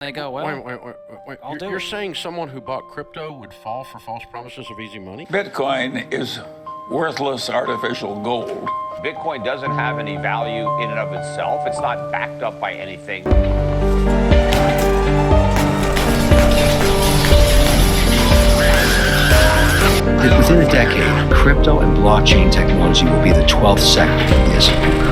They go, well, Wait. I'll do You're it. saying someone who bought crypto would fall for false promises of easy money? Bitcoin is worthless artificial gold. Bitcoin doesn't have any value in and of itself. It's not backed up by anything. Within a decade, crypto and blockchain technology will be the 12th sector of the S&P.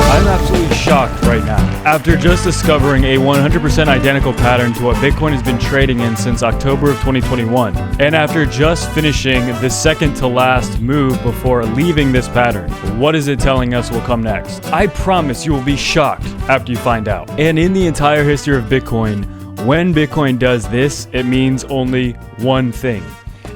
I'm absolutely shocked right now. After just discovering a 100% identical pattern to what Bitcoin has been trading in since October of 2021, and after just finishing the second to last move before leaving this pattern, what is it telling us will come next? I promise you will be shocked after you find out. And in the entire history of Bitcoin, when Bitcoin does this, it means only one thing.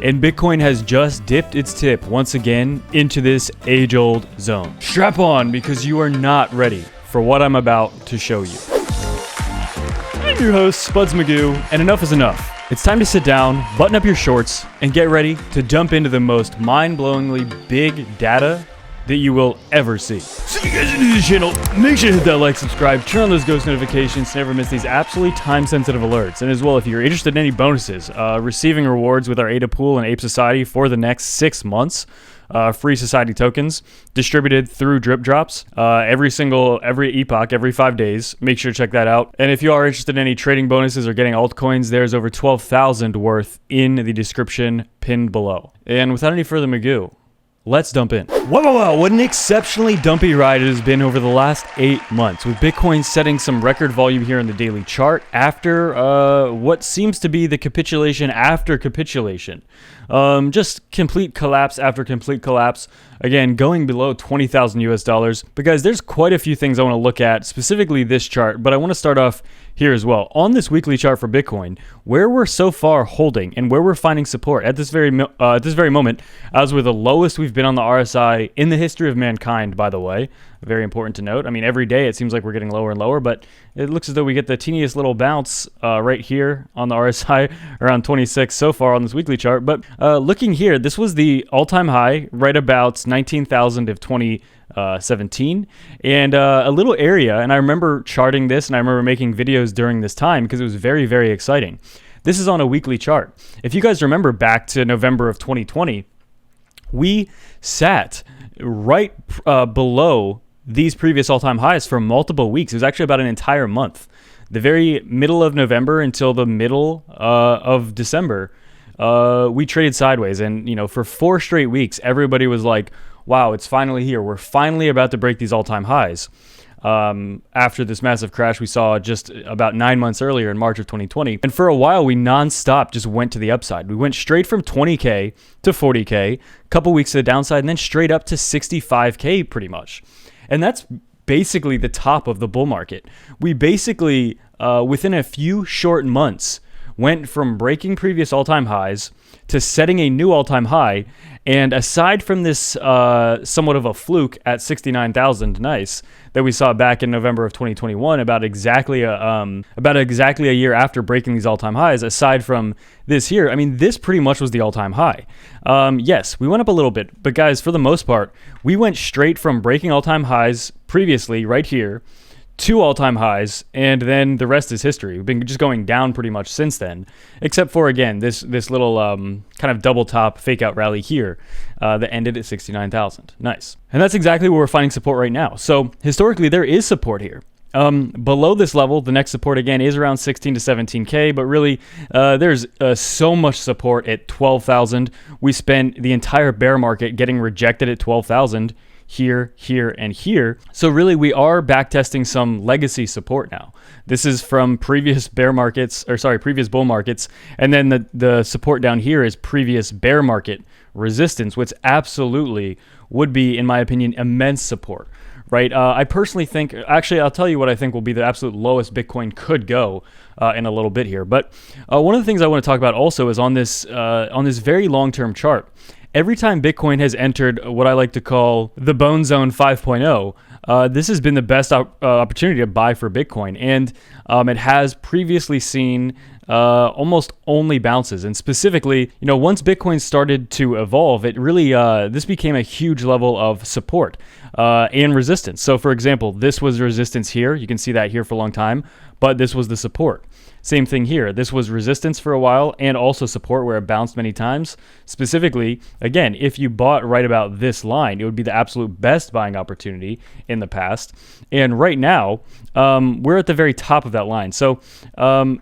And Bitcoin has just dipped its tip once again into this age-old zone. Strap on, because you are not ready for what I'm about to show you. I'm your host, Spuds Magoo, and enough is enough. It's time to sit down, button up your shorts, and get ready to jump into the most mind-blowingly big data that you will ever see. So you guys are new to the channel, make sure to hit that like, subscribe, turn on those ghost notifications to never miss these absolutely time-sensitive alerts. And as well, if you're interested in any bonuses, receiving rewards with our ADA Pool and Ape Society for the next 6 months, free society tokens distributed through drip drops every epoch, every 5 days. Make sure to check that out. And if you are interested in any trading bonuses or getting altcoins, there's over 12,000 worth in the description pinned below. And without any further Magoo, let's dump in. Wow, what an exceptionally dumpy ride it has been over the last 8 months, with Bitcoin setting some record volume here in the daily chart after what seems to be the capitulation after capitulation. Just complete collapse after complete collapse. Again, going below 20,000 US dollars. But guys, there's quite a few things I want to look at, specifically this chart, but I want to start off here as well. On this weekly chart for Bitcoin, where we're so far holding and where we're finding support at this very moment, as we're the lowest we've been on the RSI in the history of mankind, by the way. Very important to note. I mean, every day it seems like we're getting lower and lower, but it looks as though we get the teeniest little bounce right here on the RSI around 26 so far on this weekly chart. But looking here, this was the all-time high right about 19,000 of 2017, and a little area, and I remember charting this, and I remember making videos during this time because it was very, very exciting. This is on a weekly chart. If you guys remember back to November of 2020, we sat right below these previous all-time highs for multiple weeks. It was actually about an entire month. The very middle of November until the middle of December, we traded sideways. And, you know, for 4 straight weeks, everybody was like, wow, it's finally here. We're finally about to break these all-time highs. After this massive crash we saw just about 9 months earlier in March of 2020. And for a while, we nonstop just went to the upside. We went straight from 20K to 40K, a couple weeks to the downside, and then straight up to 65K pretty much. And that's basically the top of the bull market. We basically, within a few short months, went from breaking previous all-time highs to setting a new all-time high. And aside from this somewhat of a fluke at 69,000, nice, that we saw back in November of 2021, about exactly a year after breaking these all-time highs, aside from this here, I mean, this pretty much was the all-time high. Yes, we went up a little bit, but guys, for the most part, we went straight from breaking all-time highs previously right here to all-time highs, and then the rest is history. We've been just going down pretty much since then, except for, again, this little kind of double top fake out rally here that ended at 69,000. Nice. And that's exactly where we're finding support right now. So historically, there is support here. Below this level, the next support again is around 16 to 17K, but really there's so much support at 12,000. We spent the entire bear market getting rejected at 12,000. Here, and here. So really, we are backtesting some legacy support now. This is from previous bull markets, and then the support down here is previous bear market resistance, which absolutely would be, in my opinion, immense support. Right? I personally think, actually, I'll tell you what I think will be the absolute lowest Bitcoin could go in a little bit here. But one of the things I want to talk about also is on this very long-term chart. every time Bitcoin has entered what I like to call the bone zone 5.0, this has been the best opportunity to buy for Bitcoin. And it has previously seen almost only bounces. And specifically, once Bitcoin started to evolve, it really, this became a huge level of support and resistance. So for example, this was resistance here. You can see that here for a long time, but this was the support. Same thing here. This was resistance for a while and also support where it bounced many times. Specifically, again, if you bought right about this line, it would be the absolute best buying opportunity in the past. And right now, we're at the very top of that line. So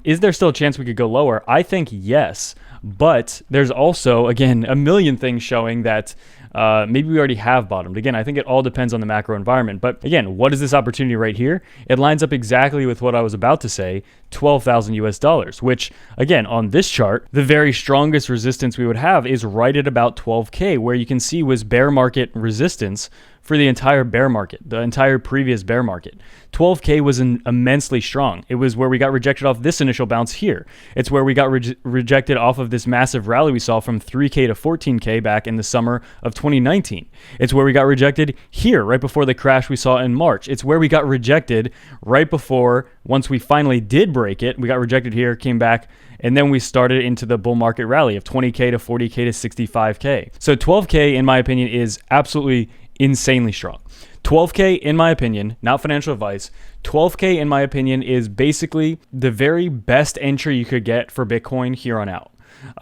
is there still a chance we could go lower? I think yes. But there's also, again, a million things showing that maybe we already have bottomed. Again, I think it all depends on the macro environment. But again, what is this opportunity right here? It lines up exactly with what I was about to say, 12,000 US dollars, which again, on this chart, the very strongest resistance we would have is right at about 12K, where you can see was bear market resistance for the entire bear market, the entire previous bear market. 12K was immensely strong. It was where we got rejected off this initial bounce here. It's where we got rejected off of this massive rally we saw from 3K to 14K back in the summer of 2019. It's where we got rejected here right before the crash we saw in March. It's where we got rejected right before, once we finally did break it, we got rejected here, came back, and then we started into the bull market rally of 20K to 40K to 65K. So 12K, in my opinion, is absolutely insanely strong. 12K, in my opinion, not financial advice, 12K, in my opinion, is basically the very best entry you could get for Bitcoin here on out.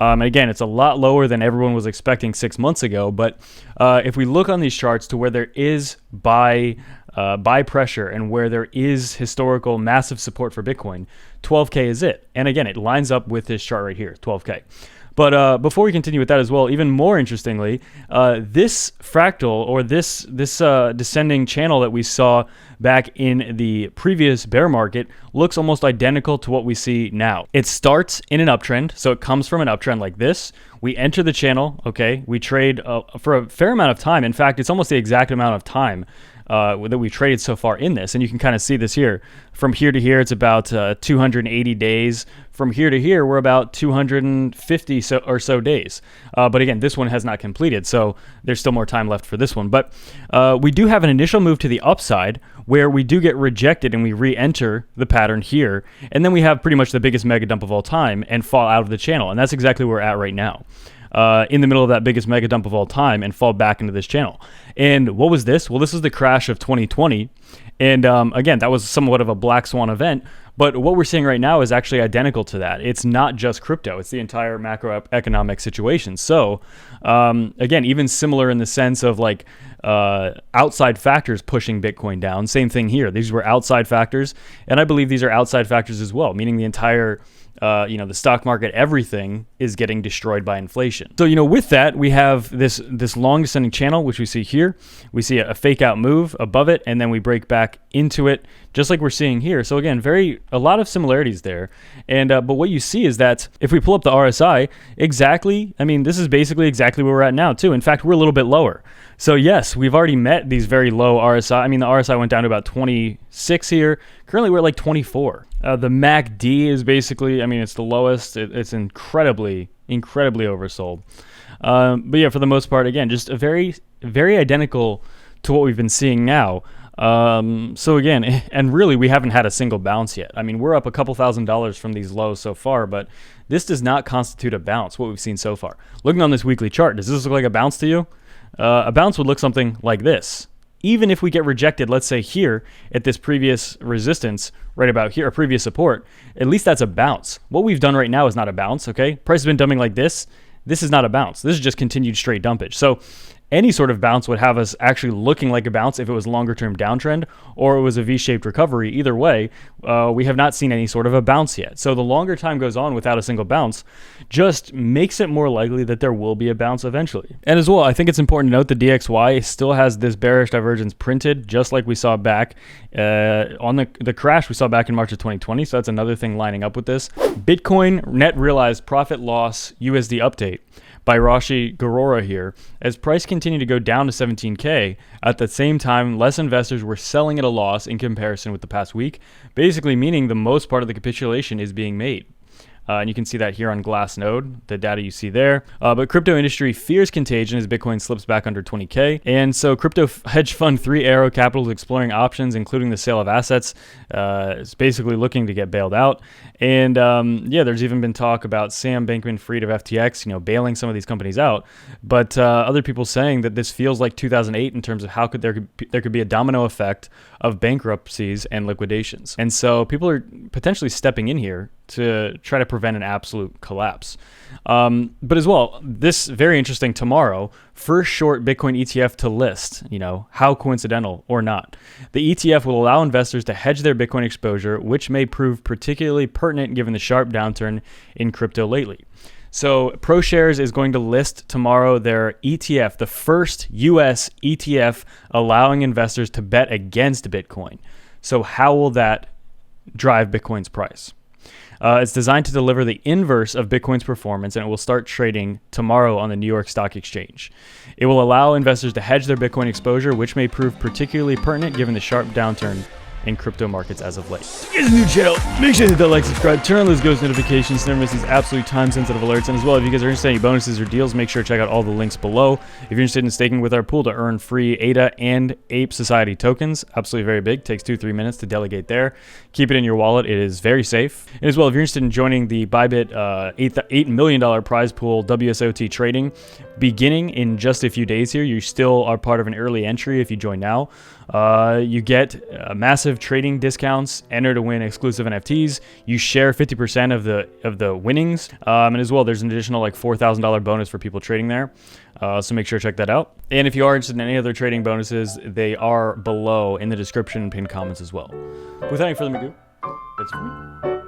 Again, it's a lot lower than everyone was expecting 6 months ago, but if we look on these charts to where there is buy pressure and where there is historical massive support for Bitcoin, 12K is it. And again, it lines up with this chart right here, 12K. But before we continue with that as well, even more interestingly, this fractal or this descending channel that we saw back in the previous bear market looks almost identical to what we see now. It starts in an uptrend, so it comes from an uptrend like this. We enter the channel, okay? We trade for a fair amount of time. In fact, it's almost the exact amount of time that we've traded so far in this. And you can kind of see this here. From here to here, it's about 280 days. From here to here, we're about 250 or so days. But again, this one has not completed, so there's still more time left for this one. But we do have an initial move to the upside where we do get rejected and we re-enter the pattern here. And then we have pretty much the biggest mega dump of all time and fall out of the channel. And that's exactly where we're at right now. In the middle of that biggest mega dump of all time and fall back into this channel. And what was this? Well, this is the crash of 2020. And again, that was somewhat of a black swan event. But what we're seeing right now is actually identical to that. It's not just crypto. It's the entire macroeconomic situation. So again, even similar in the sense of like outside factors pushing Bitcoin down. Same thing here. These were outside factors. And I believe these are outside factors as well, meaning the entire the stock market, everything is getting destroyed by inflation. So, with that, we have this long descending channel, which we see here. We see a fake out move above it, and then we break back into it, just like we're seeing here. So again, a lot of similarities there. And but what you see is that if we pull up the RSI, this is basically exactly where we're at now too. In fact, we're a little bit lower. So yes, we've already met these very low RSI. The RSI went down to about 26 here. Currently, we're at like 24. The MACD is basically, it's the lowest. It's incredibly oversold. But yeah, for the most part, again, just a very, very identical to what we've been seeing now. So again, and really, we haven't had a single bounce yet. We're up a couple $1,000s from these lows so far, but this does not constitute a bounce, what we've seen so far. Looking on this weekly chart, does this look like a bounce to you? A bounce would look something like this. Even if we get rejected, let's say here at this previous resistance, right about here, a previous support, at least that's a bounce. What we've done right now is not a bounce, okay? Price has been dumping like this. This is not a bounce. This is just continued straight dumpage. So any sort of bounce would have us actually looking like a bounce if it was longer term downtrend or it was a V-shaped recovery. Either way, we have not seen any sort of a bounce yet. So the longer time goes on without a single bounce just makes it more likely that there will be a bounce eventually. And as well, I think it's important to note the DXY still has this bearish divergence printed just like we saw back on the crash we saw back in March of 2020. So that's another thing lining up with this. Bitcoin net realized profit loss USD update by Rashi Garora here. As price continued to go down to 17K, at the same time, less investors were selling at a loss in comparison with the past week, basically meaning the most part of the capitulation is being made. And you can see that here on Glassnode, the data you see there. But crypto industry fears contagion as Bitcoin slips back under 20K. And so crypto hedge fund 3 Arrow Capital is exploring options, including the sale of assets. It's basically looking to get bailed out. And yeah, there's even been talk about Sam Bankman-Fried of FTX, bailing some of these companies out. But other people saying that this feels like 2008 in terms of how there could be a domino effect of bankruptcies and liquidations. And so people are potentially stepping in here to try to prevent an absolute collapse. But as well, this very interesting tomorrow, first short Bitcoin ETF to list, how coincidental or not. The ETF will allow investors to hedge their Bitcoin exposure, which may prove particularly pertinent given the sharp downturn in crypto lately. So ProShares is going to list tomorrow their ETF, the first US ETF allowing investors to bet against Bitcoin. So how will that drive Bitcoin's price? It's designed to deliver the inverse of Bitcoin's performance, and it will start trading tomorrow on the New York Stock Exchange. It will allow investors to hedge their Bitcoin exposure, which may prove particularly pertinent given the sharp downturn in crypto markets as of late. If you guys are new to the channel, make sure to hit that like, subscribe, turn on those ghost notifications to never miss these absolutely time-sensitive alerts. And as well, if you guys are interested in any bonuses or deals, make sure to check out all the links below. If you're interested in staking with our pool to earn free ADA and Ape Society tokens, absolutely very big, takes 2-3 minutes to delegate there. Keep it in your wallet, it is very safe. And as well, if you're interested in joining the BITGET $8 million prize pool WSOT trading, beginning in just a few days here, you still are part of an early entry if you join now. You get massive trading discounts, enter to win exclusive NFTs. You share 50% of the winnings, and as well, there's an additional like $4,000 bonus for people trading there. So make sure to check that out. And if you are interested in any other trading bonuses, they are below in the description and pinned comments as well. Without any further ado, that's it for me.